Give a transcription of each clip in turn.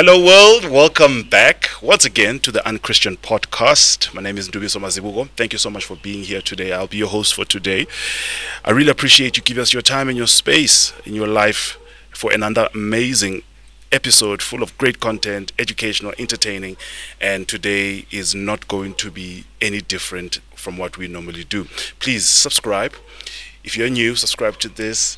Hello world, welcome back once again to the UnChristian podcast. My name is Ndubiso Mazibugo. Thank you so much for being here today. I'll be your host for today. I really appreciate you giving us your time and your space in your life for another amazing episode full of great content, educational, entertaining, and today is not going to be any different from what we normally do. Please subscribe. If you're new, subscribe to this.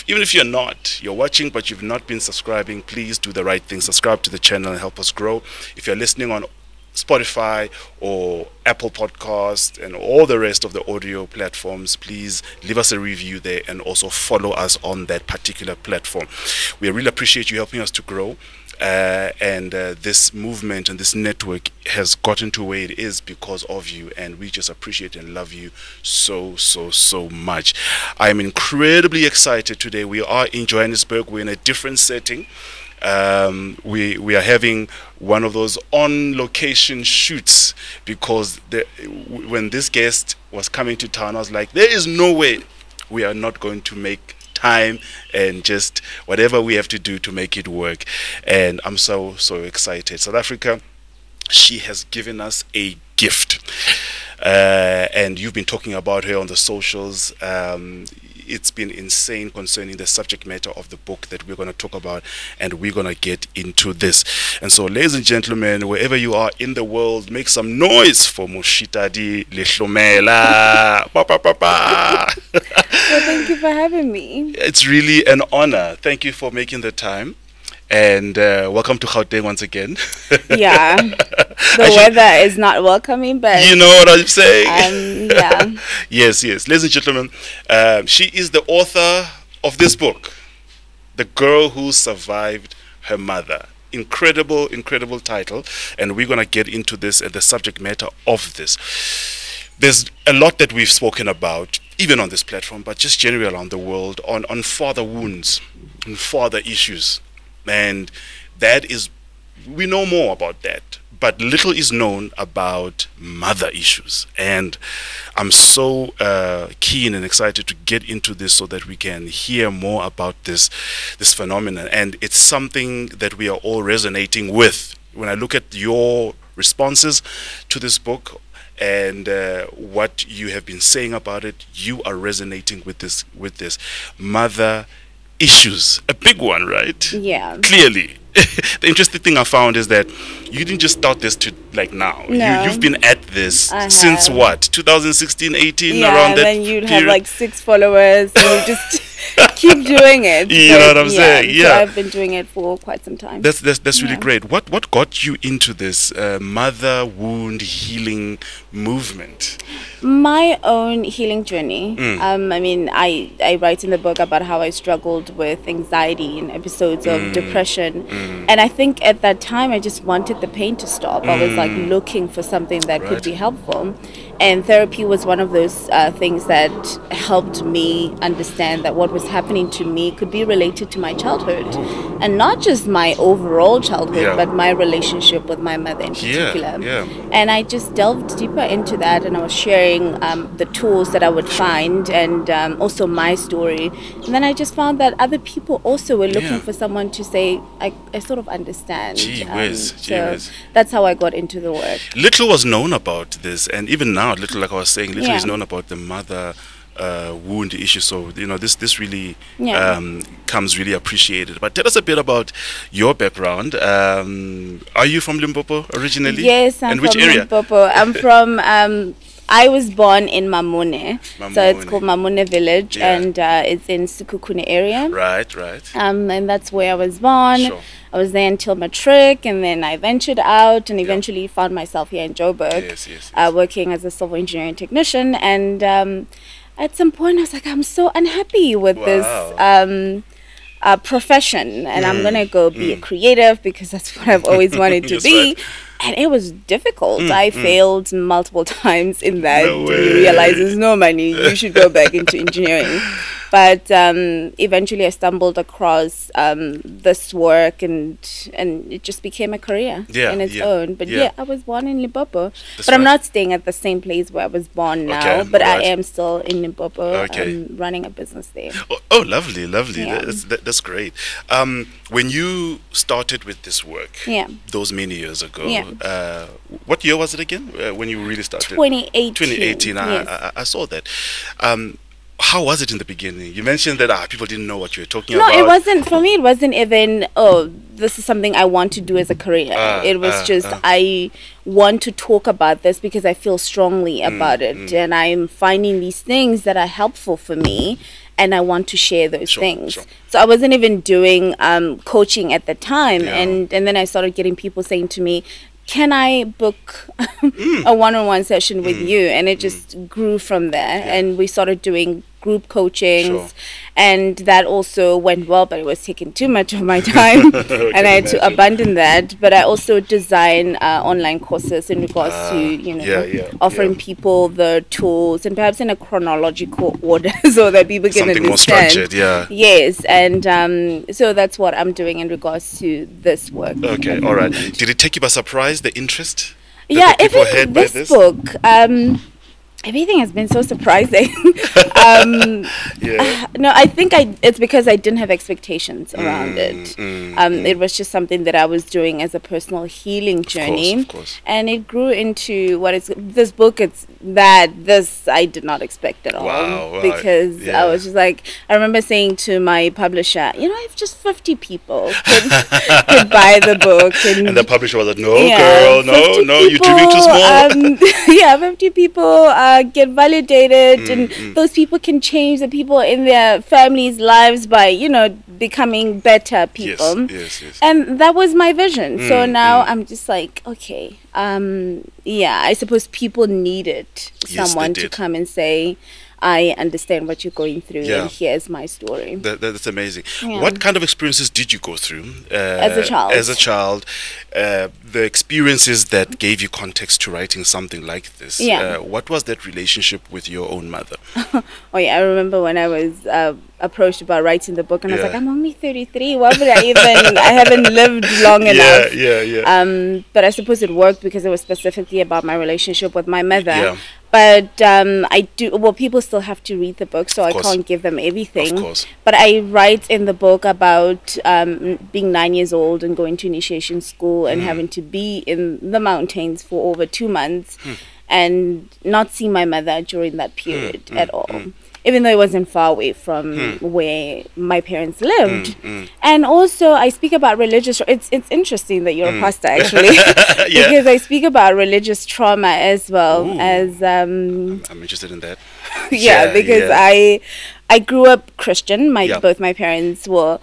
Even if you're not, you're watching but you've not been subscribing, please do the right thing. Subscribe to the channel and help us grow. If you're listening on Spotify or Apple Podcast and all the rest of the audio platforms, please leave us a review there and also follow us on that particular platform. We really appreciate you helping us to grow. This movement and this network has gotten to where it is because of you, and we just appreciate and love you so much. I am incredibly excited today. We are in Johannesburg. We're in a different setting. We are having one of those on location shoots because when this guest was coming to town, I was like, there is no way we are not going to make time and just whatever we have to do to make it work. And I'm so excited. South Africa, she has given us a gift, and you've been talking about her on the socials. It's been insane concerning the subject matter of the book that we're going to talk about, and we're going to get into this. And so, ladies and gentlemen, wherever you are in the world, make some noise for Moshitadi Lehlomela. Well, thank you for having me. It's really an honor. Thank you for making the time. And welcome to Gauteng once again. Yeah, the weather is not welcoming, but you know what I'm saying. Yeah. Yes. Ladies and gentlemen, she is the author of this book, The Girl Who Survived Her Mother. Incredible title, and we're going to get into this and the subject matter of this. There's a lot that we've spoken about, even on this platform, but just generally around the world, on father wounds and father issues. And that is, we know more about that, but little is known about mother issues. And I'm so keen and excited to get into this so that we can hear more about this phenomenon. And it's something that we are all resonating with. When I look at your responses to this book and what you have been saying about it, you are resonating with this mother issues, a big one, right? Yeah. Clearly. The interesting thing I found is that you didn't just start this to like now. No. You've been at this since what? 2016, 18, yeah, around that and then you'd period? have like 6 followers and you just keep doing it. You know what I'm saying? Yeah. So I've been doing it for quite some time. That's really great. What got you into this mother wound healing movement? My own healing journey. I mean, I write in the book about how I struggled with anxiety and episodes of depression. And I think at that time I just wanted the pain to stop. I was like looking for something that could be helpful. And therapy was one of those things that helped me understand that what was happening to me could be related to my childhood. And not just my overall childhood, but my relationship with my mother in particular. And I just delved deeper into that, and I was sharing the tools that I would find and also my story. And then I just found that other people also were looking for someone to say, I sort of understand. Gee whiz. That's how I got into the work. Little was known about this, and even now, little, like I was saying, little is known about the mother wound issue. So this really comes really appreciated. But tell us a bit about your background. Are you from Limpopo originally? Yes, I'm from Limpopo. I'm from I was born in Mamone. So it's called Mamone Village, and it's in Sekhukhune area. Right. And that's where I was born. Sure. I was there until matric, and then I ventured out and eventually found myself here in Joburg, working as a civil engineering technician. And at some point I was like, I'm so unhappy with this profession, and I'm going to go be a creative because that's what I've always wanted to be. Right. And it was difficult. I failed multiple times in that. No way. You realize there's no money. You should go back into engineering. But eventually I stumbled across this work, and it just became a career in its own. But I was born in Limpopo. But I'm not staying at the same place where I was born now. But I am still in Limpopo, running a business there. Oh, lovely. Yeah. That's great. When you started with this work, those many years ago, what year was it again when you really started? 2018. 2018. Yes. I saw that. How was it in the beginning? You mentioned that people didn't know what you were talking about. No, it wasn't. For me, it wasn't even, this is something I want to do as a career. It was just, I want to talk about this because I feel strongly about it. And I'm finding these things that are helpful for me, and I want to share those things. Sure. So I wasn't even doing coaching at the time. And then I started getting people saying to me, can I book a one-on-one session with you? And it just grew from there. And we started doing group coachings, and that also went well, but it was taking too much of my time and I had to abandon that. But I also design online courses in regards to offering people the tools, and perhaps in a chronological order so that people can something understand. More structured, Yes, and so that's what I'm doing in regards to this work. Okay, all right. Did it take you by surprise, the interest that Yeah, the people had by this book, everything has been so surprising. No, I think it's because I didn't have expectations around it. It was just something that I was doing as a personal healing journey. Of course. And it grew into what is this book. This I did not expect at all. Wow, because I was just like, I remember saying to my publisher, if just 50 people could buy the book. And the publisher was like, no, girl, no, you're dreaming too small. 50 people get validated, and those people can change the people in their families' lives by becoming better people. Yes. And that was my vision. So now I'm just like, okay, I suppose people needed someone to come and say, I understand what you're going through, and here's my story. That's amazing. What kind of experiences did you go through as a child? The experiences that gave you context to writing something like this. What was that relationship with your own mother? I remember when I was approached about writing the book, and I was like, I'm only 33. Why would I even? I haven't lived long enough. But I suppose it worked because it was specifically about my relationship with my mother. But I do. Well, people still have to read the book, so I can't give them everything. Of course. But I write in the book about being 9 years old and going to initiation school and having to be in the mountains for over 2 months and not see my mother during that period at all. Even though it wasn't far away from where my parents lived. And also I speak about religious, it's interesting that you're a pastor actually, because I speak about religious trauma as well. As I'm interested in that. Because I grew up Christian. Both my parents were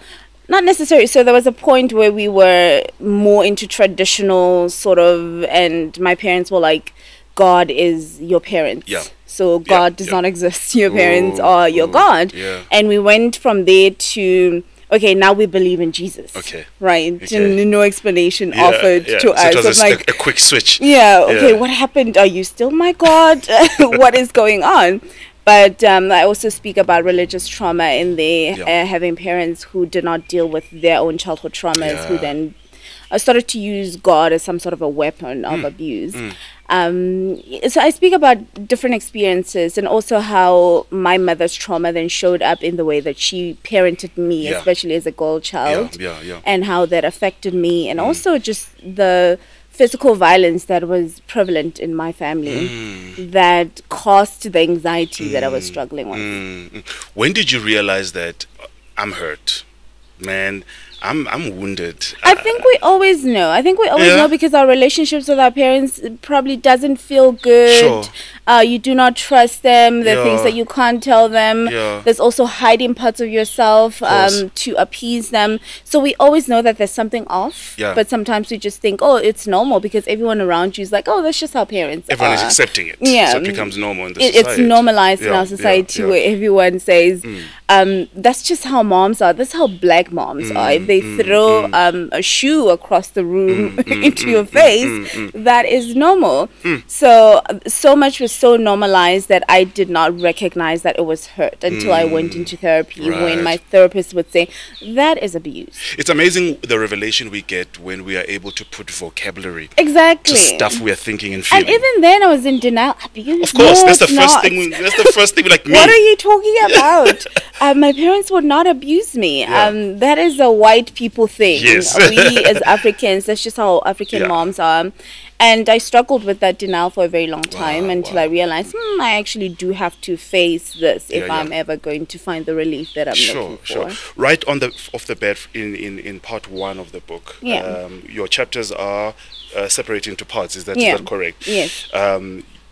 not necessarily, so there was a point where we were more into traditional sort of, and my parents were like, God is your parents. So God does not exist. Your parents are your God. And we went from there to, okay, now we believe in Jesus. Right? And no explanation offered to us. So it was a quick switch. What happened? Are you still my God? What is going on? But I also speak about religious trauma in there, having parents who did not deal with their own childhood traumas, who then started to use God as some sort of a weapon of abuse. So I speak about different experiences, and also how my mother's trauma then showed up in the way that she parented me, especially as a girl child, and how that affected me, and also just the physical violence that was prevalent in my family that caused the anxiety that I was struggling with. When did you realize that I'm hurt? Man, I'm wounded. I think we always know. Know because our relationships with our parents probably doesn't feel good. You do not trust them. There are things that you can't tell them. There's also hiding parts of yourself to appease them. So we always know that there's something off. But sometimes we just think, oh, it's normal because everyone around you is like, oh, that's just how parents Everyone is accepting it. So it becomes normal in the society. It's normalized in our society where everyone says, that's just how moms are. That's how black moms are. if they throw a shoe across the room into your face, that is normal. So much was so normalized that I did not recognize that it was hurt until I went into therapy, when my therapist would say, that is abuse. It's amazing the revelation we get when we are able to put vocabulary Exactly. to stuff we are thinking and feeling. And even then I was in denial. Abuse? Of course, No, that's the it's first not. thing. That's the first thing. Like me. What are you talking about? My parents would not abuse me. That is a white people thing. Yes. We as Africans, that's just how African moms are. And I struggled with that denial for a very long time until I realized I actually do have to face this if I'm ever going to find the relief that I'm looking for. Sure. Right off the bat in part 1 of the book, your chapters are separated into parts. Is that correct? Yes.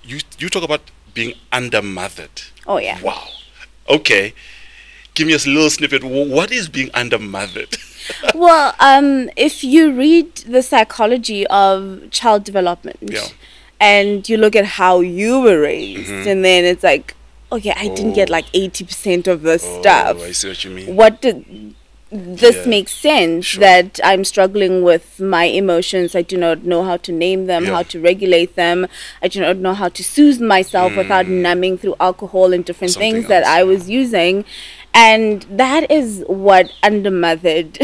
You talk about being undermothered. Oh yeah. Wow. Okay. Give me a little snippet. What is being undermothered? Well, if you read the psychology of child development and you look at how you were raised, and then it's like, okay, I didn't get like 80% of the stuff. I see what you mean. What did this makes sense that I'm struggling with my emotions. I do not know how to name them, how to regulate them. I do not know how to soothe myself without numbing through alcohol and different things that I was using. And that is what undermothered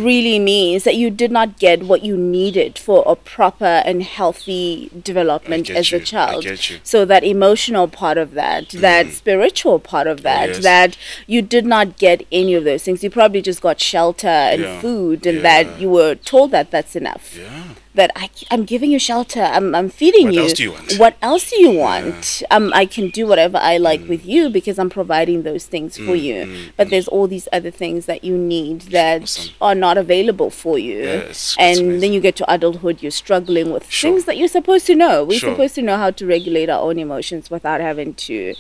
really means, that you did not get what you needed for a proper and healthy development as a child. So that emotional part of that, that spiritual part of that, that you did not get any of those things. You probably just got shelter and food, and that you were told that that's enough. That I'm giving you shelter, I'm feeding you. What else do you want? What else do you want? I can do whatever I like with you because I'm providing those things for you. But there's all these other things that you need that are not available for you. And then you get to adulthood, you're struggling with things that you're supposed to know. We're supposed to know how to regulate our own emotions without having to.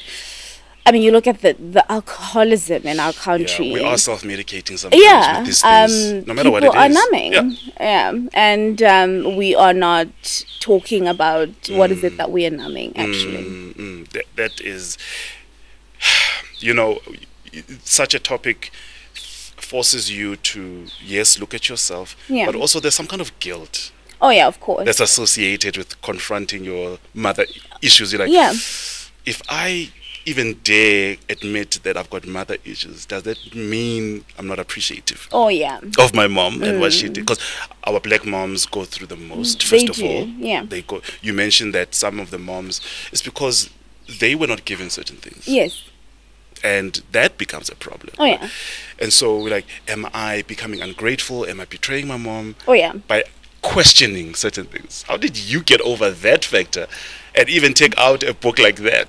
I mean, you look at the alcoholism in our country. We are self-medicating sometimes with these things, no matter what it is. People are numbing. And we are not talking about what is it that we are numbing, actually. That is, such a topic forces you to, look at yourself, but also there's some kind of guilt. Oh, yeah, of course. That's associated with confronting your mother issues. You're like, if I even dare admit that I've got mother issues, does that mean I'm not appreciative of my mom and what she did? Because our black moms go through the most. First of all, they go. You mentioned that some of the moms, it's because they were not given certain things. And that becomes a problem. And so we're like, am I becoming ungrateful? Am I betraying my mom? By questioning certain things. How did you get over that factor and even take out a book like that?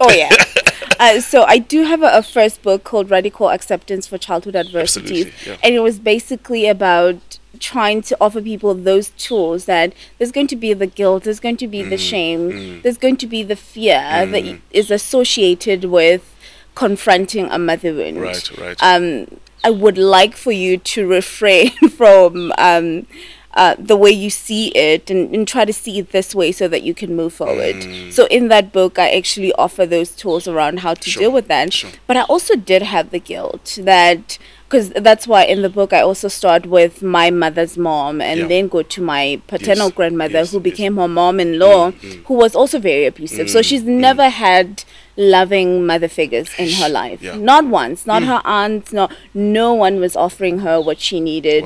So I do have a first book called Radical Acceptance for Childhood Adversities. And it was basically about trying to offer people those tools that there's going to be the guilt, there's going to be the shame, there's going to be the fear that is associated with confronting a mother wound. I would like for you to refrain from the way you see it and try to see it this way so that you can move forward. So in that book, I actually offer those tools around how to deal with that. But I also did have the guilt that, because that's why in the book I also start with my mother's mom and then go to my paternal grandmother who became her mom-in-law, who was also very abusive. So she's never had loving mother figures in her life. Not once, not her aunts, no one was offering her what she needed.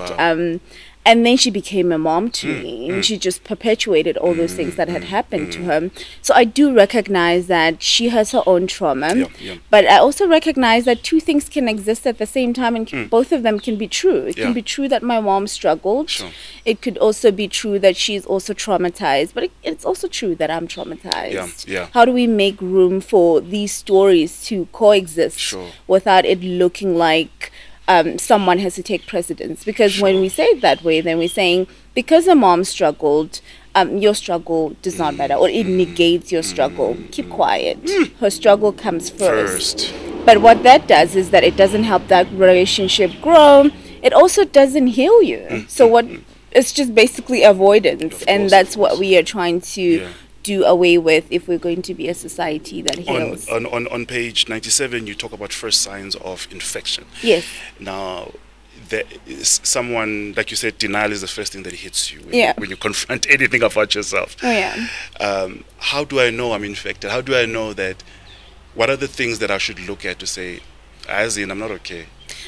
And then she became a mom to me, and she just perpetuated all those things that had happened to her. So I do recognize that she has her own trauma, but I also recognize that two things can exist at the same time, and both of them can be true. It can be true that my mom struggled. It could also be true that she's also traumatized, but it's also true that I'm traumatized. How do we make room for these stories to coexist without it looking like someone has to take precedence? Because when we say it that way, then we're saying because a mom struggled, your struggle does not matter, or it negates your struggle. Keep quiet. Her struggle comes first. But what that does is that it doesn't help that relationship grow. It also doesn't heal you. So it's just basically avoidance, and that's what we are trying to do away with if we're going to be a society that heals. On page 97, you talk about first signs of infection. Yes. Now, there is someone, like you said, denial is the first thing that hits you when you confront anything about yourself. Oh, yeah. How do I know I'm infected? How do I know that? What are the things that I should look at to say, as in, I'm not okay?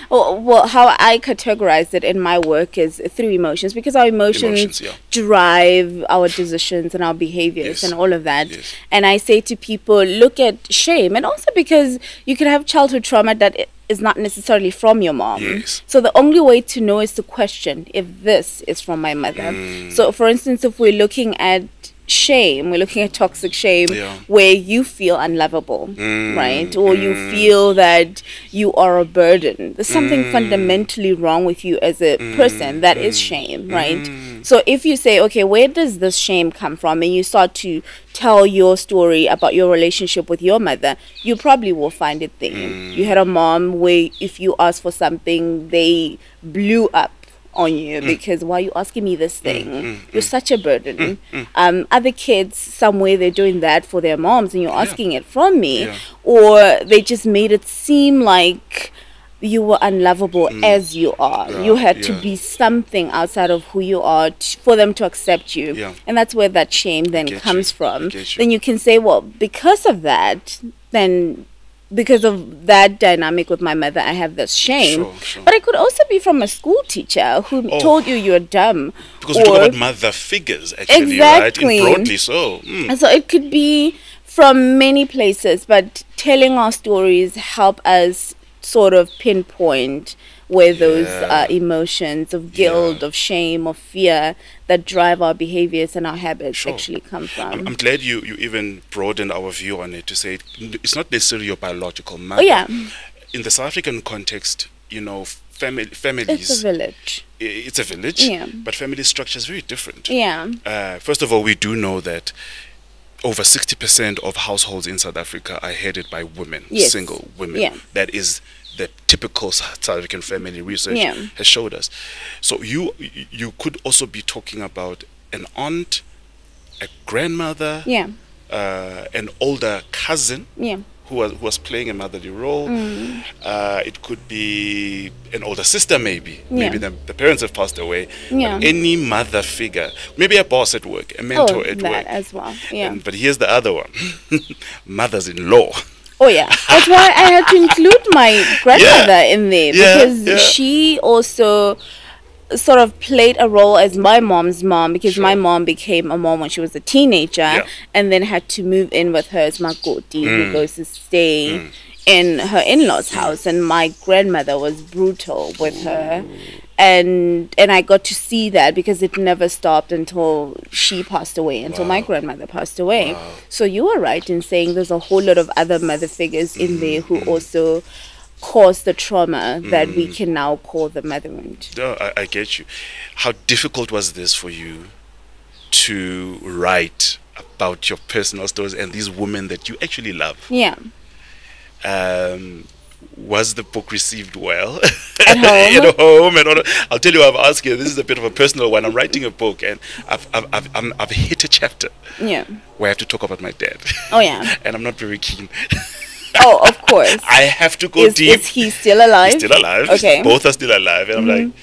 Well, how I categorize it in my work is through emotions, because our emotions drive our decisions and our behaviors and all of that. Yes. And I say to people, look at shame, and also because you can have childhood trauma that is not necessarily from your mom. Yes. So the only way to know is to question if this is from my mother. So for instance, if we're looking at shame, we're looking at toxic shame, where you feel unlovable, right? Or you feel that you are a burden. There's something fundamentally wrong with you as a person. That is shame, right? So if you say, okay, where does this shame come from? And you start to tell your story about your relationship with your mother, you probably will find it there. You had a mom where if you asked for something, they blew up on you because why are you asking me this thing? You're such a burden. Other kids, somewhere they're doing that for their moms and you're asking it from me, or they just made it seem like you were unlovable as you are. You had to be something outside of who you are for them to accept you. And that's where that shame then comes from. Then you can say, well, because of that, then because of that dynamic with my mother, I have this shame. But it could also be from a school teacher who told you you're dumb. Because we talk about mother figures, actually, right? Broadly so. And so it could be from many places, but telling our stories help us sort of pinpoint where those emotions of guilt, of shame, of fear that drive our behaviors and our habits actually come from. I'm glad you even broadened our view on it to say it's not necessarily your biological mother. In the South African context, you know, families... It's a village. It's a village, but family structure is very different. First of all, we do know that over 60% of households in South Africa are headed by women, single women. That is the typical South African family research has showed us. So you could also be talking about an aunt, a grandmother, an older cousin who was playing a motherly role. It could be an older sister, maybe the parents have passed away. But any mother figure, maybe a boss at work, a mentor at work as well. But here's the other one: mothers-in-law. That's why I had to include my grandmother in there, because she also sort of played a role as my mom's mom, because my mom became a mom when she was a teenager and then had to move in with her as makoti, who goes to stay in her in-laws' house. And my grandmother was brutal with her. And I got to see that because it never stopped until she passed away, until my grandmother passed away. So you were right in saying there's a whole lot of other mother figures in there who also caused the trauma that we can now call the motherhood. No, I get you. How difficult was this for you to write about your personal stories and these women that you actually love? Was the book received well at home? At home and all. I'll tell you, I've asked you. This is a bit of a personal one. I'm writing a book, and I've hit a chapter where I have to talk about my dad. And I'm not very keen. Of course. I have to go deep. Is he still alive? He's still alive. Okay. Both are still alive, and I'm like,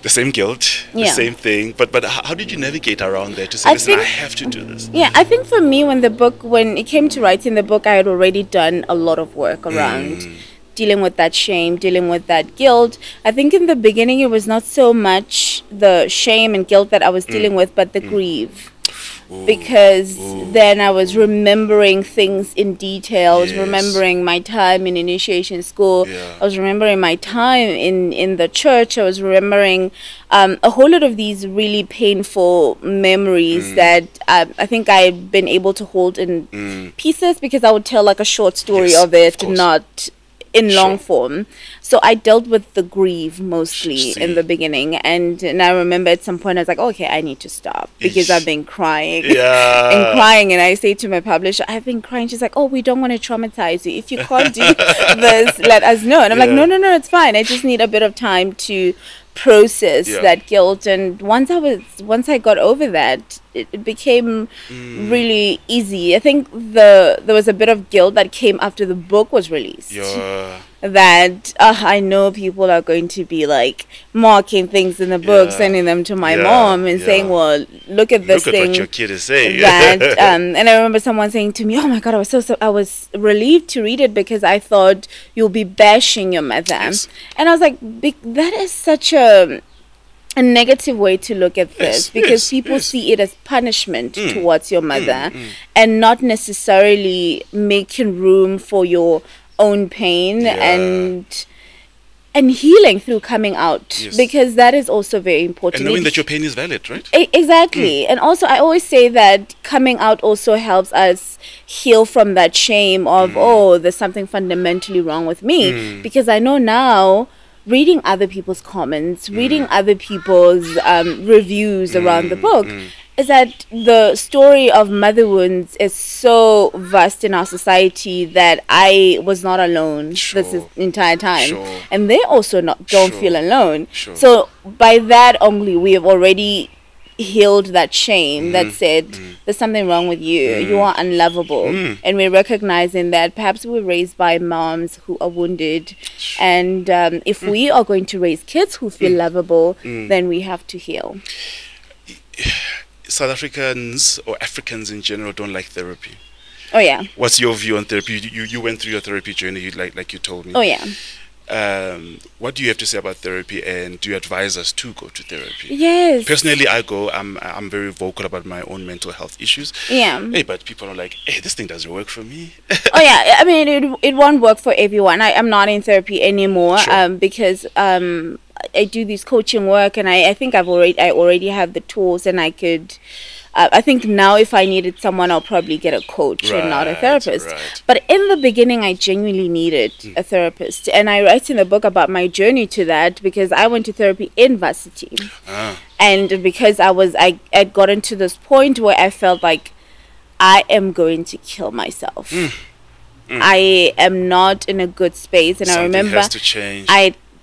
the same guilt, the same thing. But how did you navigate around there to say, listen, I have to do this? I think for me, when it came to writing the book, I had already done a lot of work around dealing with that shame, dealing with that guilt. I think in the beginning, it was not so much the shame and guilt that I was dealing with, but the grief. Because then I was remembering things in detail. I was remembering my time in initiation school. I was remembering my time in the church. I was remembering a whole lot of these really painful memories that I think I've been able to hold in pieces, because I would tell like a short story of it, not in long form. So I dealt with the grief mostly in the beginning, and I remember at some point I was like, okay, I need to stop, because I've been crying and crying. And I say to my publisher, I've been crying. She's like, oh, we don't want to traumatize you. If you can't do this, let us know. And I'm like, no, it's fine. I just need a bit of time to process that guilt. And once I got over that, it became really easy. I think there was a bit of guilt that came after the book was released. Yeah. That I know people are going to be like marking things in the book, sending them to my mom and saying, well, look at this Look at thing what your kid is saying. that and I remember someone saying to me, oh my god, I was relieved to read it because I thought you'll be bashing your mother. Yes. And I was like, that is such a negative way to look at this, because people see it as punishment towards your mother and not necessarily making room for your own pain and healing through coming out, because that is also very important. And knowing that your pain is valid, right? Exactly. And also I always say that coming out also helps us heal from that shame of oh, there's something fundamentally wrong with me, because I know now, reading other people's comments, reading other people's reviews around the book, is that the story of mother wounds is so vast in our society that I was not alone this entire time. And they also don't feel alone. So by that only, we have already healed that shame that said there's something wrong with you, you are unlovable. And we're recognizing that perhaps we were raised by moms who are wounded, and if we are going to raise kids who feel lovable, then we have to heal. South Africans or Africans in general don't like therapy. Oh yeah. What's your view on therapy? You went through your therapy journey, like you told me. Oh yeah. What do you have to say about therapy, and do you advise us to go to therapy? Yes. Personally, I go. I'm very vocal about my own mental health issues. Yeah. Hey, but people are like, hey, this thing doesn't work for me. Oh yeah. I mean, it won't work for everyone. I'm not in therapy anymore because I do this coaching work, and I think I already have the tools, and I could. I think now if I needed someone, I'll probably get a coach and not a therapist. But in the beginning, I genuinely needed a therapist. And I write in the book about my journey to that, because I went to therapy in varsity. And because I'd gotten to this point where I felt like I am going to kill myself. I am not in a good space. And I remember has to change.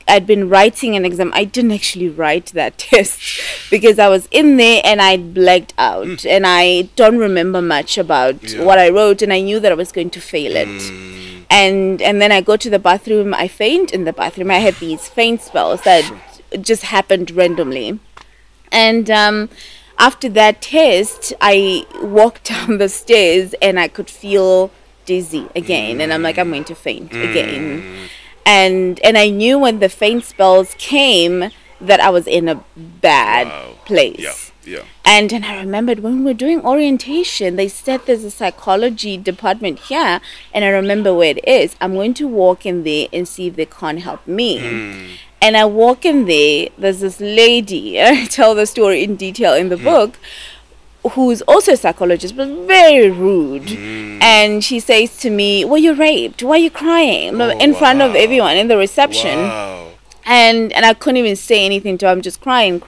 I'd been writing an exam. I didn't actually write that test because I was in there and I'd blacked out, and I don't remember much about what I wrote, and I knew that I was going to fail it. And then I go to the bathroom. I faint in the bathroom. I had these faint spells that just happened randomly. And after that test, I walked down the stairs and I could feel dizzy again, and I'm like, I'm going to faint again. And I knew when the faint spells came that I was in a bad place. And I remembered when we were doing orientation, they said there's a psychology department here, and I remember where it is. I'm going to walk in there and see if they can't help me. And I walk in there, there's this lady, I tell the story in detail in the book, who's also a psychologist, but very rude. And she says to me, well, you're raped, why are you crying? In front of everyone in the reception. And I couldn't even say anything to her. I'm just crying.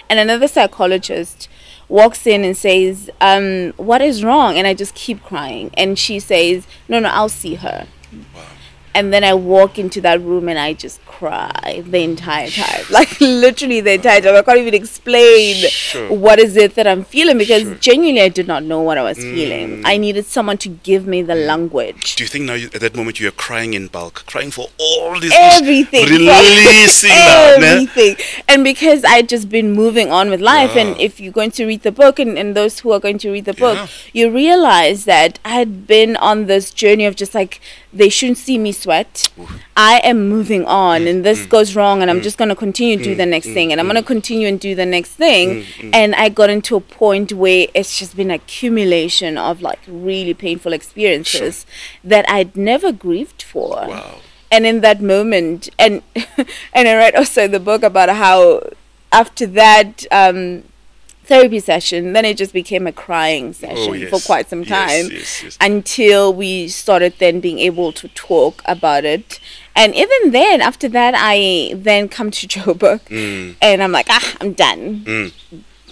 And another psychologist walks in and says, what is wrong? And I just keep crying. And she says, no, I'll see her. And then I walk into that room and I just cry the entire time. Like literally the entire time. I can't even explain what is it that I'm feeling, because genuinely I did not know what I was feeling. I needed someone to give me the language. Do you think now at that moment you're crying in bulk, crying for all this everything, releasing everything? And because I'd just been moving on with life, and if you're going to read the book, and those who are going to read the book, you realize that I had been on this journey of just like, they shouldn't see me sweat. I am moving on, and this goes wrong, and I'm just going to continue to do the next thing, and I'm going to continue and do the next thing. And I got into a point where it's just been accumulation of like really painful experiences that I'd never grieved for. And in that moment, and I read also in the book about how after that therapy session, then it just became a crying session for quite some time, until we started then being able to talk about it. And even then, after that, I then come to Joburg, and I'm like, I'm done.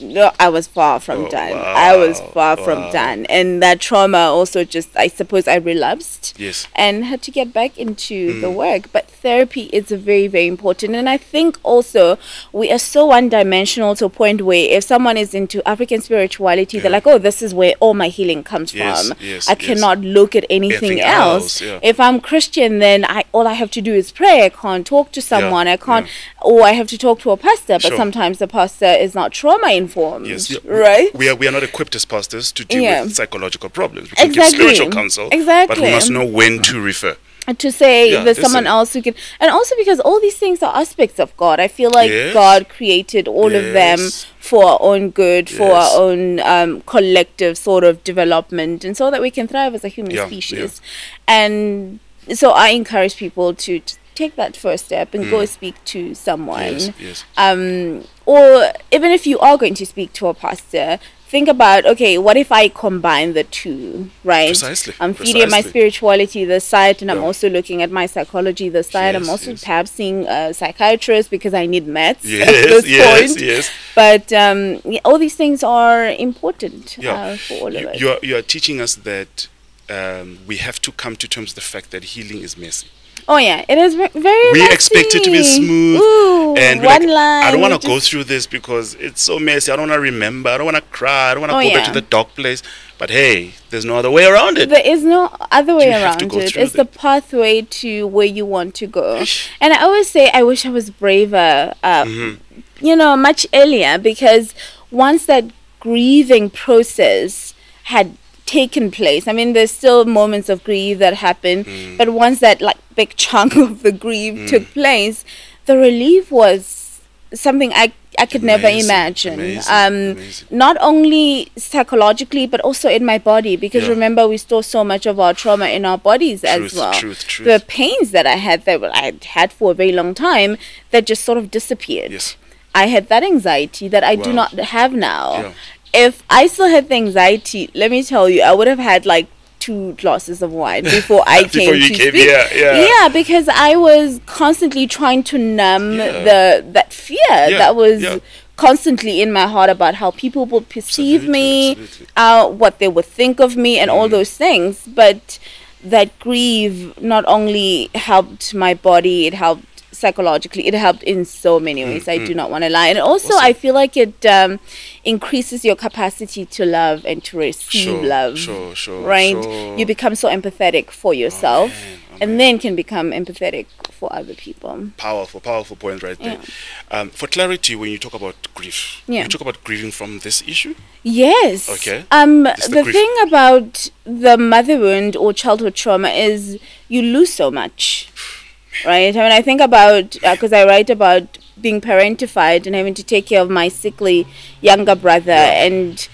No, I was far from done. Wow, I was far from wow. done. And that trauma also just, I suppose I relapsed. Yes. And had to get back into the work. But therapy is very, very important. And I think also we are so one-dimensional to a point where if someone is into African spirituality, they're like, oh, this is where all my healing comes Yes, from. yes, I yes. cannot look at anything else. Yeah. If I'm Christian, then all I have to do is pray. I can't talk to someone. I can't, or I have to talk to a pastor. But Sure. sometimes the pastor is not trauma informed. Yes, yeah. Right? We are not equipped as pastors to deal Yeah. with psychological problems. We can Exactly. give spiritual counsel, Exactly. but we must know when to refer. To say Yeah, there's someone listen. else who can, and also because all these things are aspects of God. I feel like Yes. God created all of them Yes. for our own good, for Yes. our own collective sort of development, and so that we can thrive as a human Yeah, species. And so I encourage people to take that first step and go speak to someone. Yes, yes. Or even if you are going to speak to a pastor, think about, okay, what if I combine the two, right? Precisely, I'm feeding my precisely. spirituality this side, and I'm Yeah. also looking at my psychology this side. I'm Yes, also yes. perhaps seeing a psychiatrist because I need meds Yes, at this yes, point. yes. But all these things are important Yeah. for all of us. You are teaching us that we have to come to terms with the fact that healing is messy. Oh yeah, it is very We messy. expect it to be smooth, Ooh, and we're one like, line. I don't want to just- go through this because it's so messy. I don't want to remember. I don't want to cry. I don't want to Oh, go back yeah. to the dark place. But hey, there's no other way around it. There is no other way You have to around go it. through It's the pathway to where you want to go. And I always say, I wish I was braver, much earlier, because once that grieving process had taken place, I mean, there's still moments of grief that happen, but once that like big chunk of the grief took place, the relief was something I could never Amazing, imagine. amazing. Not only psychologically, but also in my body, because Yeah. remember, we store so much of our trauma in our bodies as well. Truth. The pains that I had for a very long time that just sort of disappeared. Yes. I had that anxiety that I do Wow. not have now. Yeah. If I still had the anxiety, let me tell you, I would have had like 2 glasses of wine before I Before came you to came speak. here, yeah. Yeah, because I was constantly trying to numb Yeah. that fear that was constantly in my heart about how people would perceive me, Absolutely. what they would think of me, and all those things. But that grief not only helped my body, it helped psychologically, it helped in so many ways. I do not want to lie. And also Awesome. I feel like it increases your capacity to love and to receive love. Sure. Right? You become so empathetic for yourself, Amen. and then can become empathetic for other people. Powerful point right there. For clarity, when you talk about grief, you talk about grieving from this issue. Yes. Okay. The grief. thing about the mother wound or childhood trauma is you lose so much, right? I mean, I think about, because I write about being parentified and having to take care of my sickly younger brother and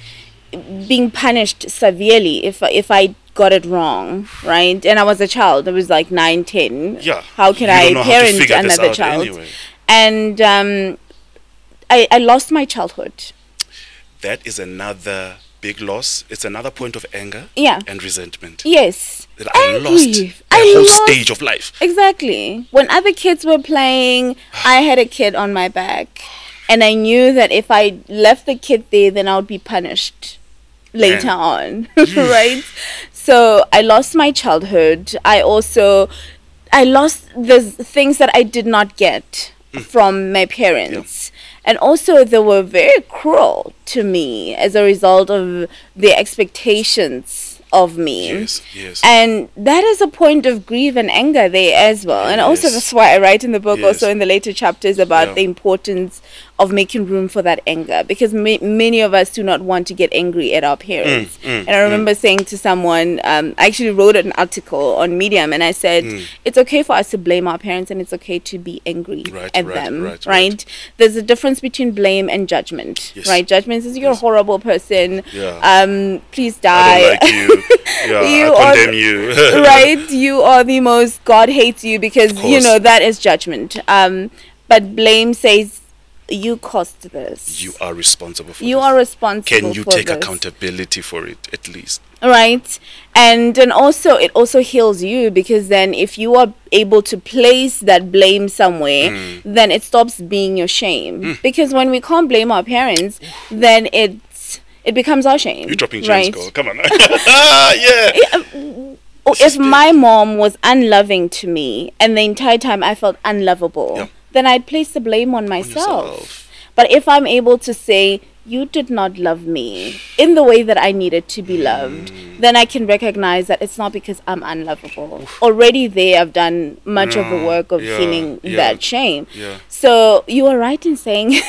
being punished severely if I got it wrong, right? And I was a child. I was like 9, 10. Yeah. How can You I don't know how to parent figure this another out child? anyway. And I lost my childhood. That is another big loss. It's another point of anger and resentment. Yes. That I And lost grief. a whole stage of life. Exactly. When other kids were playing, I had a kid on my back. And I knew that if I left the kid there, then I would be punished later on. Right? So I lost my childhood. I lost the things that I did not get from my parents. And also they were very cruel to me as a result of the expectations of me. Yes. And that is a point of grief and anger there as well. And also that's why I write in the book, also in the later chapters, about the importance of making room for that anger, because many of us do not want to get angry at our parents. And I remember saying to someone, I actually wrote an article on Medium, and I said, it's okay for us to blame our parents, and it's okay to be angry at them, right? There's a difference between blame and judgment, right? Judgment is you're a horrible person, please die. I don't like you. I condemn you. Right? You are the most, God hates you, because, that is judgment. But blame says, you caused this. You are responsible for You this. are responsible. Can you for take this. accountability for it at least? Right. And also it also heals you, because then if you are able to place that blame somewhere, then it stops being your shame. Because when we can't blame our parents, then it becomes our shame. You're dropping gems, right? girl. Come on. Yeah. If my mom was unloving to me and the entire time I felt unlovable, then I'd place the blame on myself. But if I'm able to say, you did not love me in the way that I needed to be loved, then I can recognize that it's not because I'm unlovable. Already there, I've done much of the work of feeling that shame. So you are right in saying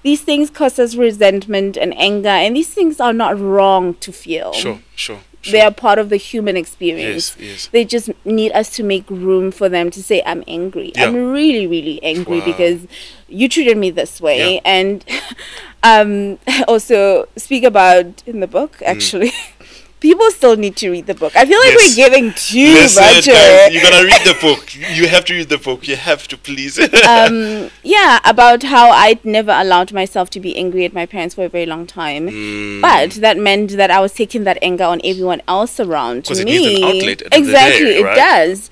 these things cause us resentment and anger, and these things are not wrong to feel. Sure. They are part of the human experience. Yes. They just need us to make room for them to say, I'm angry. I'm really, really angry because you treated me this way. And also speak about in the book, actually. People still need to read the book. I feel like we're giving too much. Guys, you gotta read the book. You have to read the book. You have to, please. About how I'd never allowed myself to be angry at my parents for a very long time. But that meant that I was taking that anger on everyone else around me. Because it needs an outlet at Exactly, the day, right? It does.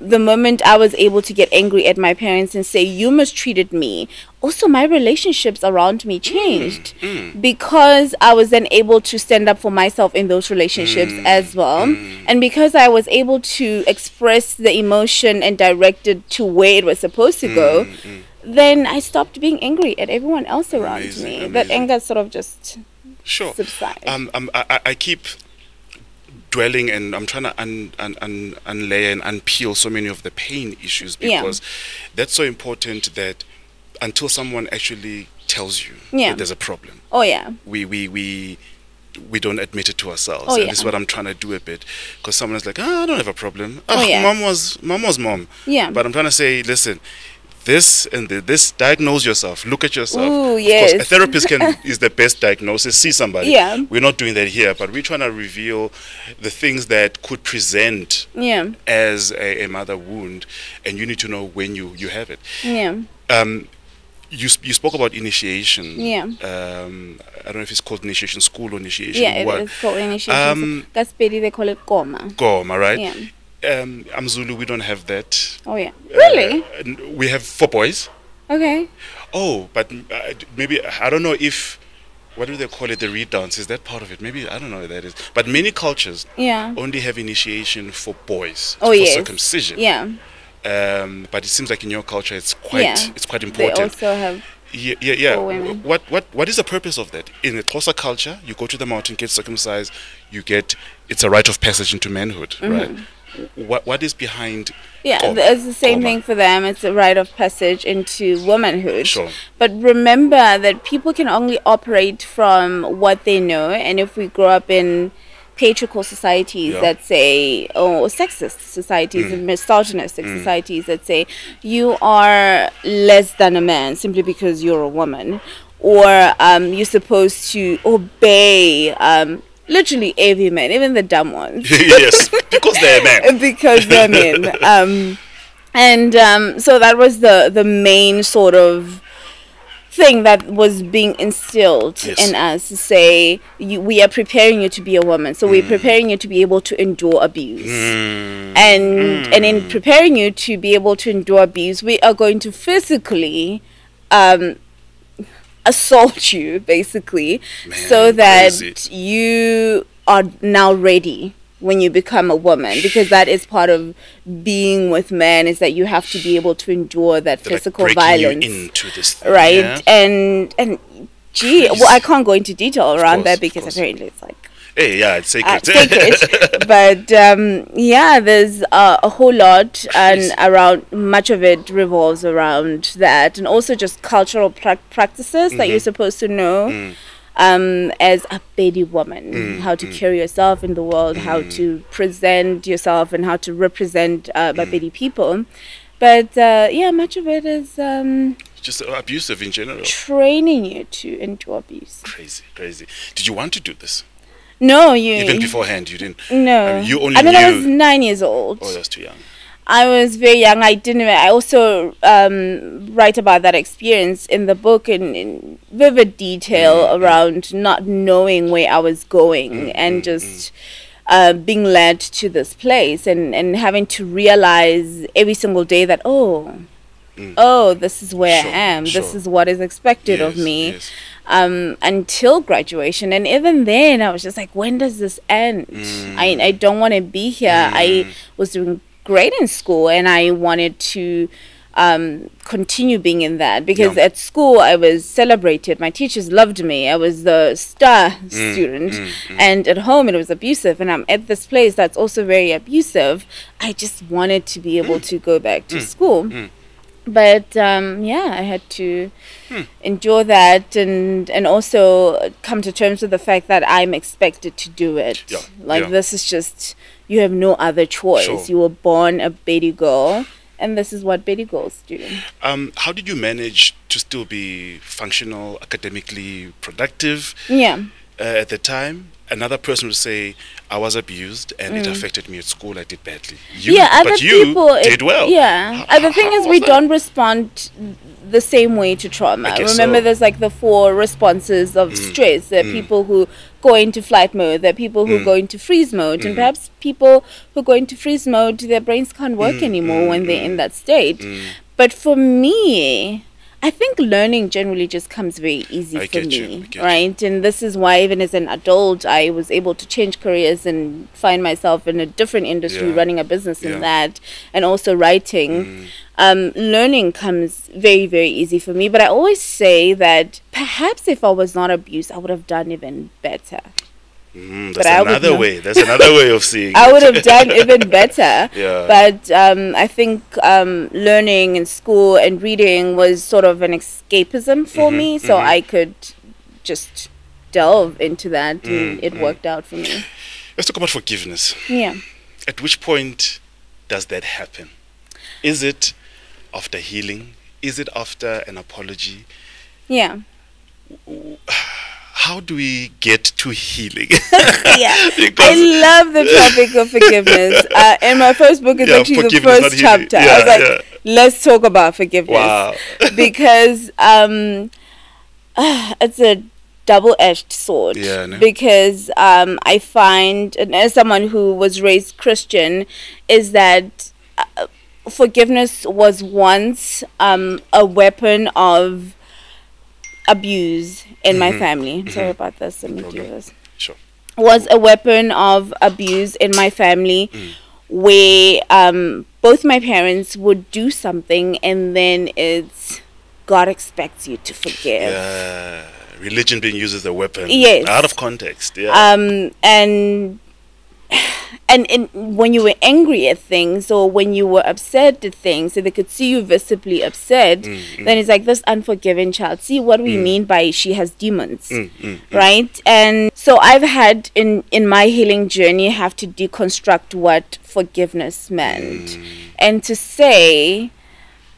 The moment I was able to get angry at my parents and say, you mistreated me, also my relationships around me changed because I was then able to stand up for myself in those relationships as well. And because I was able to express the emotion and direct it to where it was supposed to go, then I stopped being angry at everyone else around me. Amazing. That anger sort of just subsided. I keep dwelling, and I'm trying to unlayer and unpeel so many of the pain issues, because that's so important, that until someone actually tells you that there's a problem, we don't admit it to ourselves. And this is what I'm trying to do a bit, because someone is like, I don't have a problem. Mom was mom. But I'm trying to say, listen, this and this, diagnose yourself, look at yourself. Of course, a therapist is the best diagnosis, see somebody. We're not doing that here, but we're trying to reveal the things that could present as a mother wound, and you need to know when you have it. You spoke about initiation. I don't know if it's called initiation school or initiation. It's called initiation. Gaspedi, they call it Goma. Goma, right? I'm Zulu, we don't have that. Really? We have 4 boys. Okay. Oh, but maybe, I don't know if, what do they call it, the reed dance, is that part of it? Maybe, I don't know what that is. But many cultures only have initiation for boys, for circumcision. But it seems like in your culture it's quite important. They also have for women. What is the purpose of that? In the Xhosa culture, you go to the mountain, get circumcised, it's a rite of passage into manhood, right? What is behind it's the same thing for them. It's a rite of passage into womanhood. But remember that people can only operate from what they know, and if we grow up in patriarchal societies that say, sexist societies and misogynistic societies that say you are less than a man simply because you're a woman, or you're supposed to obey literally every man, even the dumb ones. Yes, because they're men. Because they're men. So that was the main sort of thing that was being instilled in us, to say we are preparing you to be a woman, so we're preparing you to be able to endure abuse, and in preparing you to be able to endure abuse, we are going to physically assault you, basically, so that you are now ready when you become a woman, because that is part of being with men, is that you have to be able to endure that physical violence, you into this thing, right? And I can't go into detail around that, because apparently it's like it's sacred. But there's a whole lot, and around much of it revolves around that, and also just cultural practices that you're supposed to know as a Pedi woman, how to carry yourself in the world, how to present yourself, and how to represent Pedi people. But much of it is just abusive in general, training you to endure abuse. Crazy. Did you want to do this? No, even beforehand you didn't? No, you only I was 9 years old. Oh, that's too young. I was very young. I also write about that experience in the book in vivid detail around not knowing where I was going and just being led to this place and having to realize every single day that, this is where I am. This is what is expected of me. Yes. Until graduation. And even then, I was just like, when does this end? I don't want to be here. I was doing great in school, and I wanted to continue being in that, because at school I was celebrated. My teachers loved me. I was the star student. And at home it was abusive, and I'm at this place that's also very abusive. I just wanted to be able to go back to school. But I had to endure that and also come to terms with the fact that I'm expected to do it. This is just, you have no other choice. You were born a baby girl, and this is what baby girls do. How did you manage to still be functional, academically productive at the time? Another person would say, I was abused and it affected me at school. I did badly. You did well. The thing is, we don't respond the same way to trauma. Remember, there's like the 4 responses of stress. There are people who go into flight mode. There are people who go into freeze mode. And perhaps people who go into freeze mode, their brains can't work anymore when they're in that state. But for me, I think learning generally just comes very easy for me, right? And this is why even as an adult, I was able to change careers and find myself in a different industry, running a business in that, and also writing. Learning comes very, very easy for me. But I always say that perhaps if I was not abused, I would have done even better. That's another way. That's another way of seeing I it. would have done even better. But I think learning in school and reading was sort of an escapism for me, so I could just delve into that, and it worked out for me. Let's talk about forgiveness. Yeah. At which point does that happen? Is it after healing? Is it after an apology? Yeah. How do we get to healing? I love the topic of forgiveness. In my first book, it's actually the first chapter. I was like, let's talk about forgiveness. Wow. Because it's a double-edged sword. Because I find, and as someone who was raised Christian, is that forgiveness was once a weapon of abuse in my family. Sorry about this. Let me do this. Was a weapon of abuse in my family, where both my parents would do something, and then it's God expects you to forgive. Religion being used as a weapon. Out of context. And when you were angry at things, or when you were upset at things, so they could see you visibly upset, then it's like, this unforgiving child. See what we mean by she has demons, right? And so I've had in my healing journey have to deconstruct what forgiveness meant, and to say,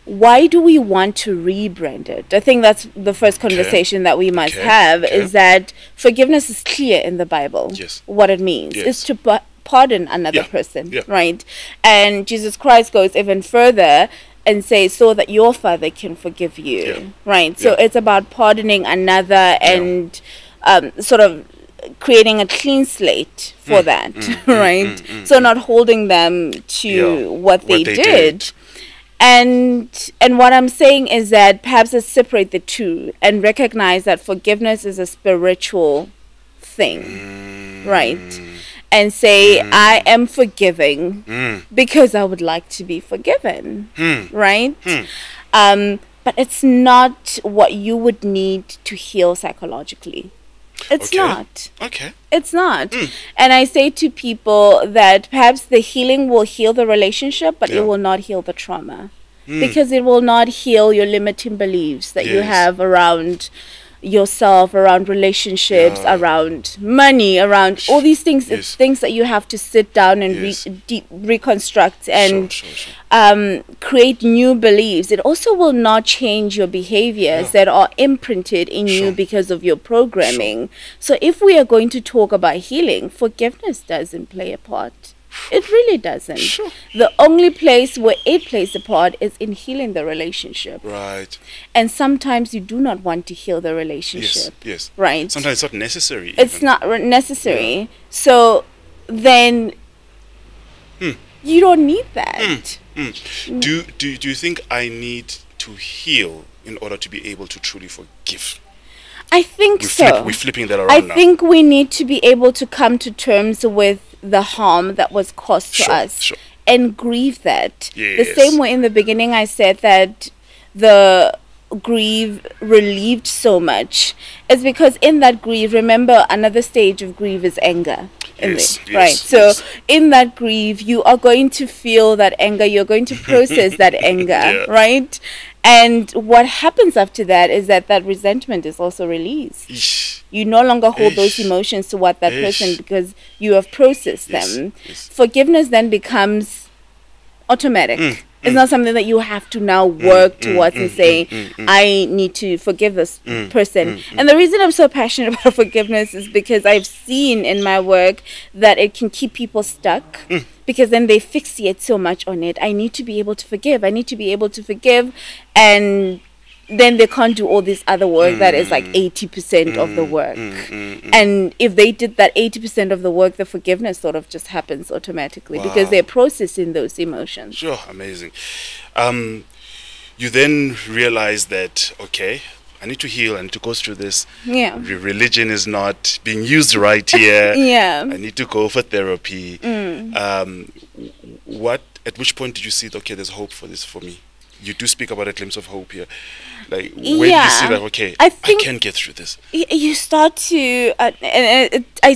why do we want to rebrand it? I think that's the first conversation that we must have, is that forgiveness is clear in the Bible. What it means is to pardon another person, right? And Jesus Christ goes even further and says, so that your Father can forgive you, right? So it's about pardoning another and sort of creating a clean slate for that, right? So not holding them to what they did. And what I'm saying is that perhaps let's separate the two and recognize that forgiveness is a spiritual thing, right? And say, I am forgiving because I would like to be forgiven, right? But it's not what you would need to heal psychologically. It's not. It's not. And I say to people that perhaps the healing will heal the relationship, but it will not heal the trauma. Because it will not heal your limiting beliefs that you have around yourself, around relationships, around money, around all these things. It's things that you have to sit down and reconstruct and create new beliefs. It also will not change your behaviors that are imprinted in you because of your programming. So if we are going to talk about healing, forgiveness doesn't play a part It really doesn't. Sure. The only place where it plays a part is in healing the relationship. Right. And sometimes you do not want to heal the relationship. Yes. Right. Sometimes it's not necessary. It's even. not necessary. So then you don't need that. Do you think I need to heal in order to be able to truly forgive? I think so. We're flipping that around I now. think we need to be able to come to terms with the harm that was caused to us and grieve that. Yes. The same way in the beginning I said that the grief relieved so much is because in that grief, remember, another stage of grief is anger. Right. So in that grief, you are going to feel that anger. You're going to process that anger, right? And what happens after that is that resentment is also released. You no longer hold those emotions toward that person because you have processed them. Forgiveness then becomes automatic. It's not something that you have to now work towards and say, I need to forgive this person. And the reason I'm so passionate about forgiveness is because I've seen in my work that it can keep people stuck because then they fixate so much on it. I need to be able to forgive. I need to be able to forgive. And then they can't do all this other work that is like 80% of the work. And if they did that 80% of the work, the forgiveness sort of just happens automatically because they're processing those emotions. Sure, amazing. You then realize that, okay, I need to heal, I need to go through this. Yeah. Religion is not being used right here. Yeah. I need to go for therapy. At which point did you see, okay, there's hope for this for me? You do speak about a glimpse of hope here. Like, where did you see that, okay, I can get through this? You start to,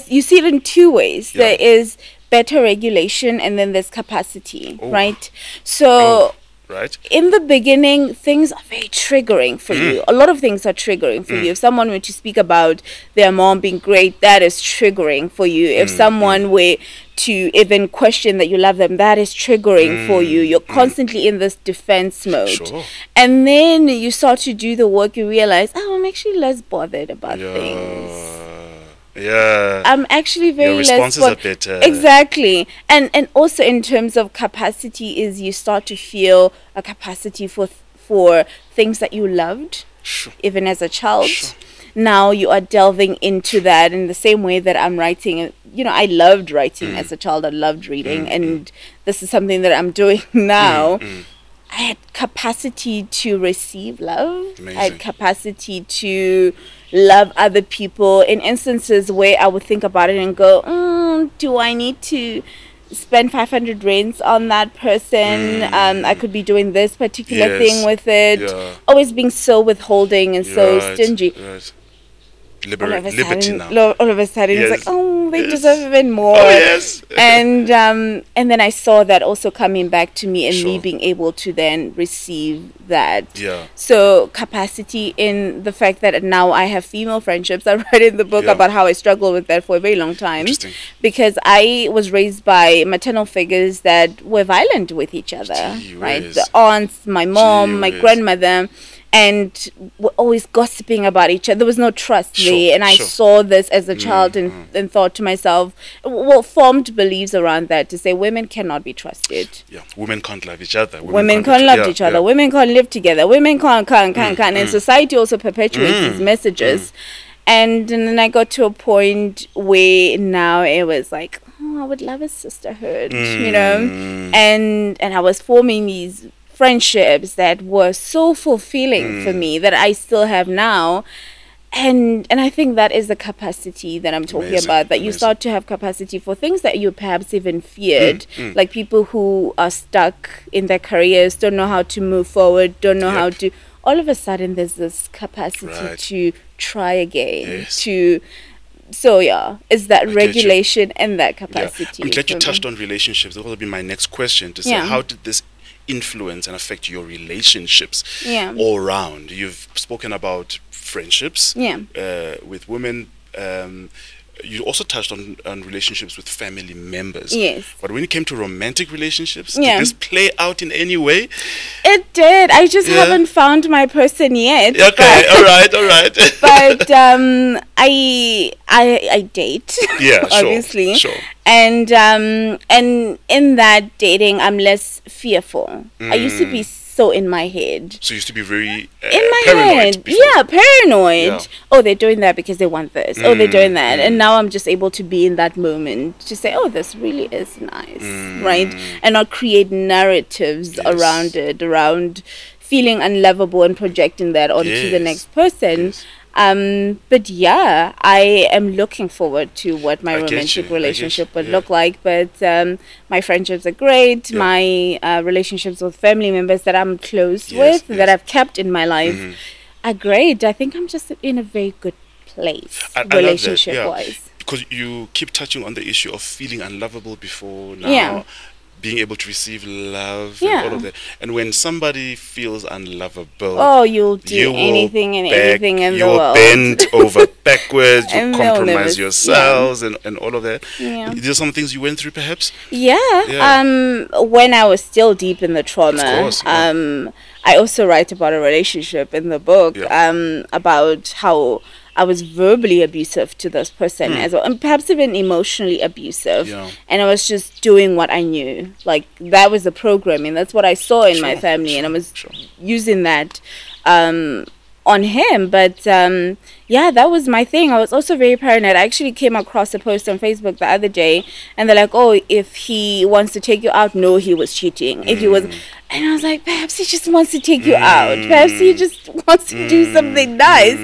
you see it in two ways. There is better regulation and then there's capacity, right? So, in the beginning, things are very triggering for you. A lot of things are triggering for you. If someone were to speak about their mom being great, that is triggering for you. If someone were to even question that you love them, that is triggering for you. You're constantly in this defense mode. And then you start to do the work, you realize, oh, I'm actually less bothered about things. I'm actually very less are better. Exactly. And also in terms of capacity is you start to feel a capacity for things that you loved even as a child. Now you are delving into that in the same way that I'm writing. You know, I loved writing as a child. I loved reading, and this is something that I'm doing now. I had capacity to receive love. Amazing. I had capacity to love other people in instances where I would think about it and go, do I need to spend 500 rands on that person? I could be doing this particular thing with it. Always being so withholding and so stingy. Liberty now. All of a sudden, it's like, oh, they deserve even more. And then I saw that also coming back to me and me being able to then receive that. So capacity in the fact that now I have female friendships. I write in the book about how I struggled with that for a very long time because I was raised by maternal figures that were violent with each other. Right, the aunts, my mom, my grandmother. And we're always gossiping about each other. There was no trust there. And I saw this as a child and thought to myself, formed beliefs around that to say women cannot be trusted. Women can't love each other. Women can't love each other. Women can't live together. Women can't. And society also perpetuates these messages. And then I got to a point where now it was like, oh, I would love a sisterhood, you know? And I was forming these friendships that were so fulfilling for me that I still have now. And I think that is the capacity that I'm talking about, that you start to have capacity for things that you perhaps even feared, like people who are stuck in their careers, don't know how to move forward, don't know how to, all of a sudden there's this capacity to try again, so is that regulation and that capacity. I'm glad you touched on relationships. That would be my next question, to say how did this influence and affect your relationships all around? You've spoken about friendships with women. you also touched on relationships with family members. Yes. But when it came to romantic relationships, Yeah. did this play out in any way? It did. I just Yeah. haven't found my person yet. Okay, all right. But I date. Yeah, sure, obviously. sure. And in that dating, I'm less fearful. I used to be so in my head. So you used to be very In my paranoid head, before. yeah, paranoid. Yeah. Oh, they're doing that because they want this. Oh, they're doing that, and now I'm just able to be in that moment to say, oh, this really is nice, right? And not create narratives Yes. around it, around feeling unlovable and projecting that onto the Yes. next person. Yes. But yeah, I am looking forward to what my I get romantic you, relationship would yeah. look like. But my friendships are great. Yeah. My relationships with family members that I'm close Yes, with, yes. that I've kept in my life, are great. I think I'm just in a very good place, I love that, relationship yeah. wise. Because you keep touching on the issue of feeling unlovable before now. Yeah. Being able to receive love Yeah. and all of that. And when somebody feels unlovable, Oh, you'll do you will anything and beg, everything in you the will world. bend over backwards, you And they'll compromise never- yourselves and all of that. Yeah. There's some things you went through perhaps? Yeah. Yeah. When I was still deep in the trauma, Of course, yeah. I also write about a relationship in the book, Yeah. about how I was verbally abusive to this person as well, and perhaps even emotionally abusive. Yeah. And I was just doing what I knew. Like, that was the programming. That's what I saw in my Sure, family, and I was sure. using that on him. But yeah, that was my thing. I was also very paranoid. I actually came across a post on Facebook the other day, and they're like, oh, if he wants to take you out, no, he was cheating. If he was, and I was like, perhaps he just wants to take you out. Perhaps he just wants to do something nice.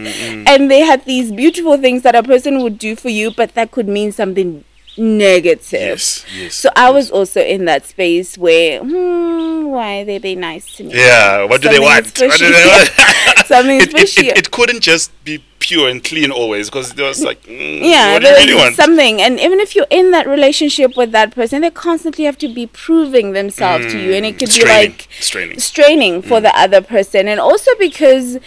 And they had these beautiful things that a person would do for you, but that could mean something negative. Yes, yes. So I was also in that space where, why are they being nice to me? Yeah, what do they Something want? is What do fishy. they want? Something fishy. It couldn't just be pure and clean always, because there was like, Yeah, what do you there's really want? something. And even if you're in that relationship with that person, they constantly have to be proving themselves to you. And it could be like straining for the other person. And also because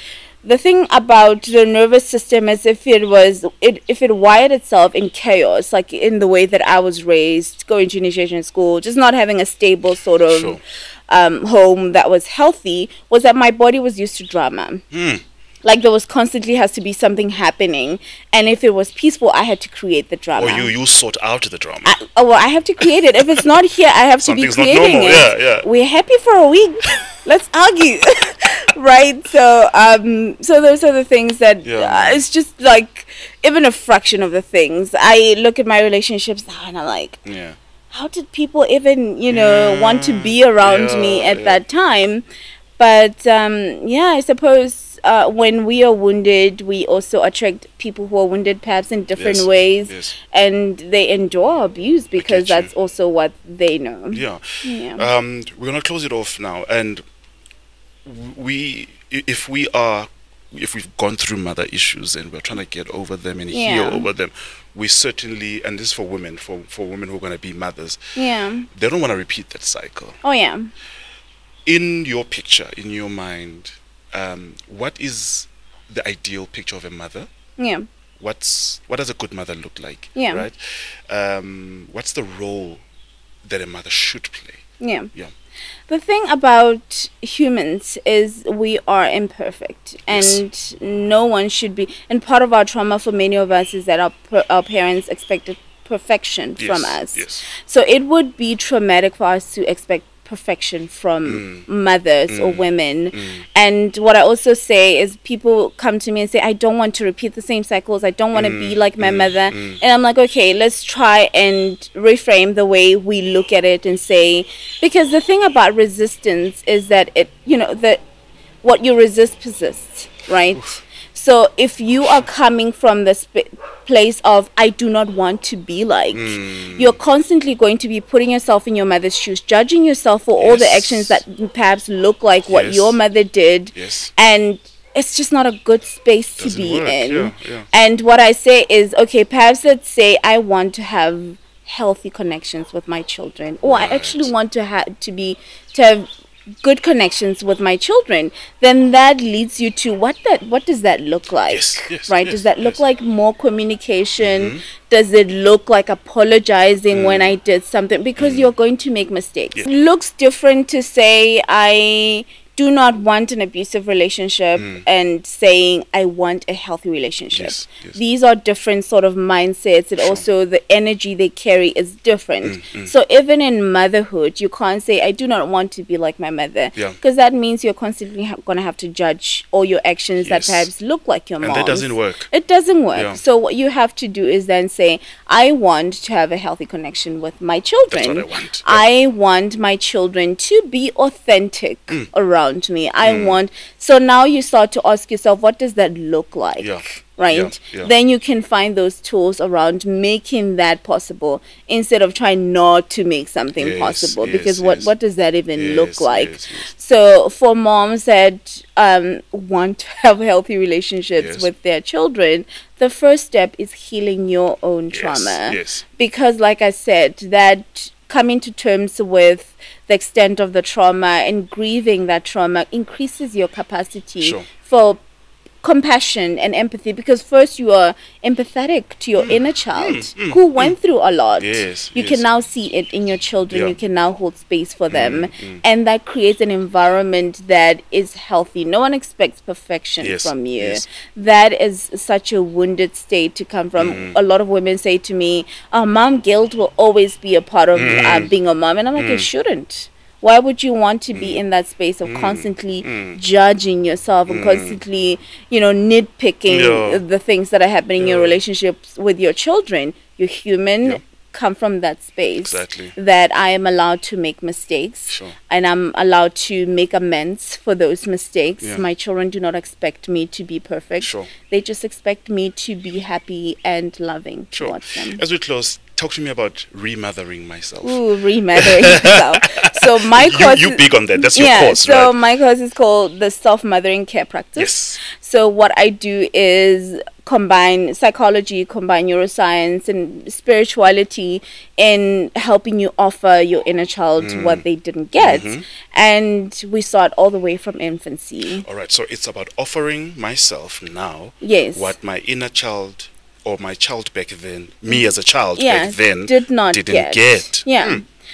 the thing about the nervous system is if it wired itself in chaos, like in the way that I was raised, going to initiation school, just not having a stable sort of Sure. home that was healthy, was that my body was used to drama. Like there was constantly has to be something happening, and if it was peaceful, I had to create the drama. Or you sort out the drama. I have to create it. If it's not here, I have to be Something's not creating normal. it. Yeah. We're happy for a week. Let's argue, right? So, so those are the things that it's just like even a fraction of the things. I look at my relationships now, and I'm like, how did people even, want to be around me at that time? But I suppose when we are wounded, we also attract people who are wounded perhaps in different ways, and they endure abuse because that's also what they know. Yeah. We're gonna close it off now, and if we've gone through mother issues and we're trying to get over them and heal over them, we certainly, and this is for women, for women who are going to be mothers, they don't want to repeat that cycle. Oh yeah. In your picture, in your mind, what is the ideal picture of a mother? Yeah. What does a good mother look like? Yeah. Right. What's the role that a mother should play? Yeah. Yeah. The thing about humans is we are imperfect, and no one should be. And part of our trauma for many of us is that our parents expected perfection from us. Yes. So it would be traumatic for us to expect perfection from mothers or women. And what I also say is people come to me and say, I don't want to repeat the same cycles, I don't want to be like my mother. And I'm like, okay, let's try and reframe the way we look at it and say, because the thing about resistance is that that what you resist persists, right? Oof. So if you are coming from this place of I do not want to be like, you're constantly going to be putting yourself in your mother's shoes, judging yourself for all the actions that perhaps look like what your mother did, and it's just not a good space to be in. And what I say is, okay, perhaps let's say I want to have healthy connections with my children, or I actually want to have good connections with my children, then that leads you to what does that look like? Right? Does that look like more communication? Does it look like apologizing when I did something? Because you're going to make mistakes. It looks different to say I do not want an abusive relationship and saying I want a healthy relationship. These are different sort of mindsets, and also the energy they carry is different. So even in motherhood, you can't say I do not want to be like my mother, because that means you're constantly going to have to judge all your actions that perhaps look like your mom's. And that doesn't work. It doesn't work. So what you have to do is then say, I want to have a healthy connection with my children. That's what I want. I want my children to be authentic around me. I want. So now you start to ask yourself, what does that look like? Right? Then you can find those tools around making that possible, instead of trying not to make something possible. Because what does that even look like? So for moms that want to have healthy relationships with their children, the first step is healing your own trauma. Because like I said, that coming to terms with the extent of the trauma and grieving that trauma increases your capacity for compassion and empathy, because first you are empathetic to your inner child who went through a lot. You can now see it in your children. You can now hold space for them, and that creates an environment that is healthy. No one expects perfection from you. That is such a wounded state to come from. A lot of women say to me, mom guilt will always be a part of being a mom, and I'm like, it shouldn't. Why would you want to be in that space of constantly judging yourself and constantly, nitpicking the things that are happening in your relationships with your children? You're human. Come from that space that I am allowed to make mistakes, and I'm allowed to make amends for those mistakes. My children do not expect me to be perfect. They just expect me to be happy and loving towards them. As we close, talk to me about remothering myself. Ooh, remothering myself. So my course, you big on that. That's your course, so right? my course is called the Self-Mothering Care Practice. So what I do is combine psychology, combine neuroscience and spirituality in helping you offer your inner child what they didn't get. And we start all the way from infancy. All right. So it's about offering myself now what my inner child, or my child back then, me as a child back then, didn't get.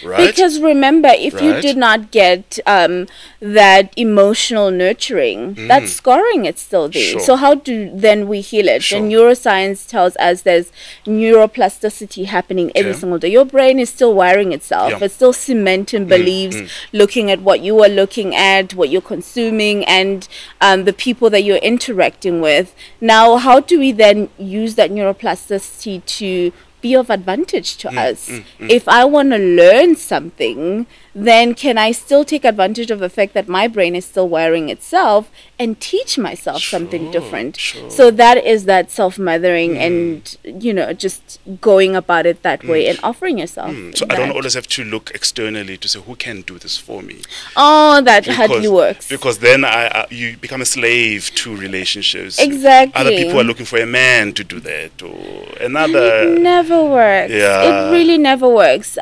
Right? Because remember, if you did not get that emotional nurturing, that scarring, it's still there. So how do then we heal it? And neuroscience tells us there's neuroplasticity happening every single day. Your brain is still wiring itself. It's still cementing beliefs, looking at what you are looking at, what you're consuming, and the people that you're interacting with. Now, how do we then use that neuroplasticity to be of advantage to us? If I want to learn something, then can I still take advantage of the fact that my brain is still wiring itself and teach myself something different? So that is that self-mothering and, just going about it that way and offering yourself. So I don't always have to look externally to say, who can do this for me? Oh, that hardly works. Because then you become a slave to relationships. Exactly. Other people are looking for a man to do that, or another. It never works. It really never works.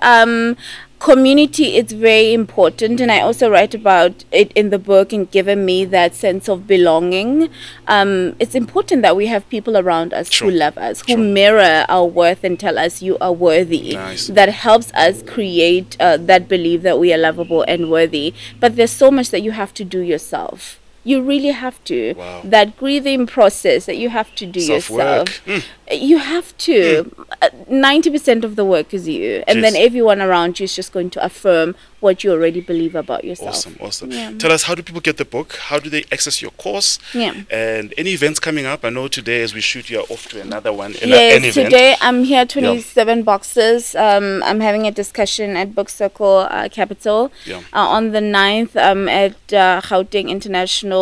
Community is very important, and I also write about it in the book and given me that sense of belonging. It's important that we have people around us who love us, who mirror our worth and tell us you are worthy. That helps us create that belief that we are lovable and worthy. But there's so much that you have to do yourself. You really have to. That grieving process that you have to do yourself. You have to. 90% of the work is you. And then everyone around you is just going to affirm what you already believe about yourself. Awesome. Tell us, how do people get the book? How do they access your course? And any events coming up? I know today as we shoot, you're off to another one. Yes, today I'm here, 27 boxes. I'm having a discussion at Book Circle Capital. On the 9th, at Gauteng International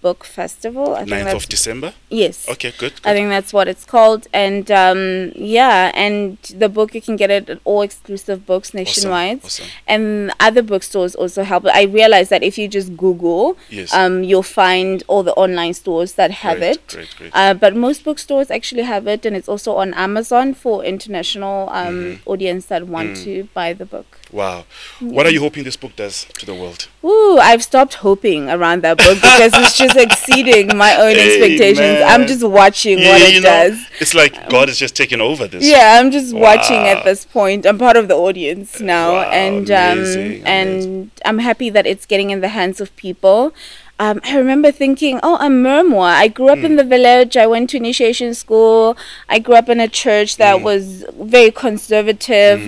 Book Festival. I think 9th of December? Yes. Okay, good. I think that's what it's called. And and the book, you can get it at all exclusive books nationwide. And other bookstores also help. I realized that if you just Google, Yes. you'll find all the online stores that have Great, it. great. But most bookstores actually have it, and it's also on Amazon for international audience that want to buy the book. Wow. What are you hoping this book does to the world? Ooh, I've stopped hoping around that book because it's just exceeding my own expectations. man. I'm just watching what it does. It's like God is just taking over this. Yeah, I'm just watching at this point. I'm part of the audience now, Wow, and amazing. and I'm happy that it's getting in the hands of people. I remember thinking, oh, I'm Mermoa. I grew up in the village. I went to initiation school. I grew up in a church that was very conservative.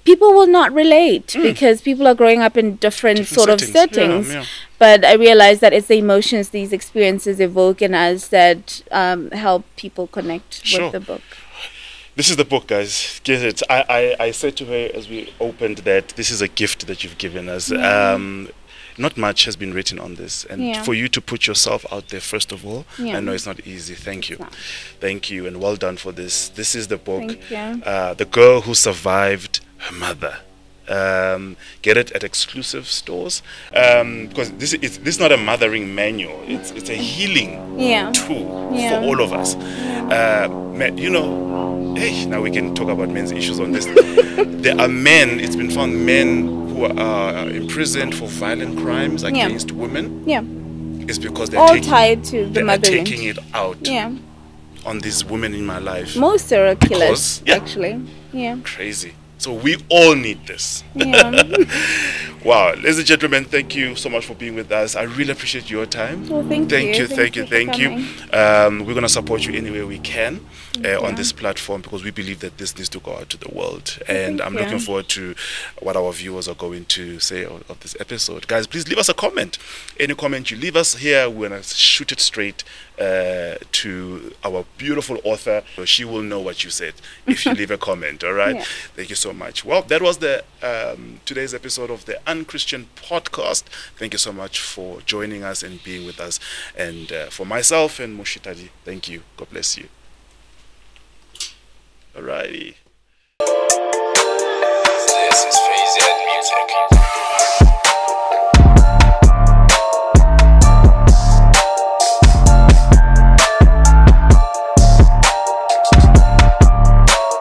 People will not relate because people are growing up in different sort of settings. Yeah. But I realized that it's the emotions these experiences evoke in us that help people connect with the book. This is the book, guys. Get it. I said to her as we opened that this is a gift that you've given us. Not much has been written on this, and for you to put yourself out there, first of all, I know it's not easy. Thank you. Thank you, and well done for this. This is the book, The Girl Who Survived Her Mother. Get it at exclusive stores, because this is not a mothering manual. It's a healing tool for all of us. You know, hey, now we can talk about men's issues on this. There are men, it's been found, men who are imprisoned for violent crimes against women. It's because they're all tied to the mothering. taking it out on these women in my life. Most serial killers, actually. Crazy. So we all need this. Wow, ladies and gentlemen, thank you so much for being with us. I really appreciate your time. Well, thank you. Thank you. We're going to support you any way we can on this platform, because we believe that this needs to go out to the world. And I'm looking forward to what our viewers are going to say of this episode. Guys, please leave us a comment. Any comment you leave us here, we're going to shoot it straight to our beautiful author. She will know what you said if you leave a comment. All right. Thank you so much. Well, that was the today's episode of the UnChristian podcast. Thank you so much for joining us and being with us. And for myself and Moshitadi, thank you. God bless you. All righty.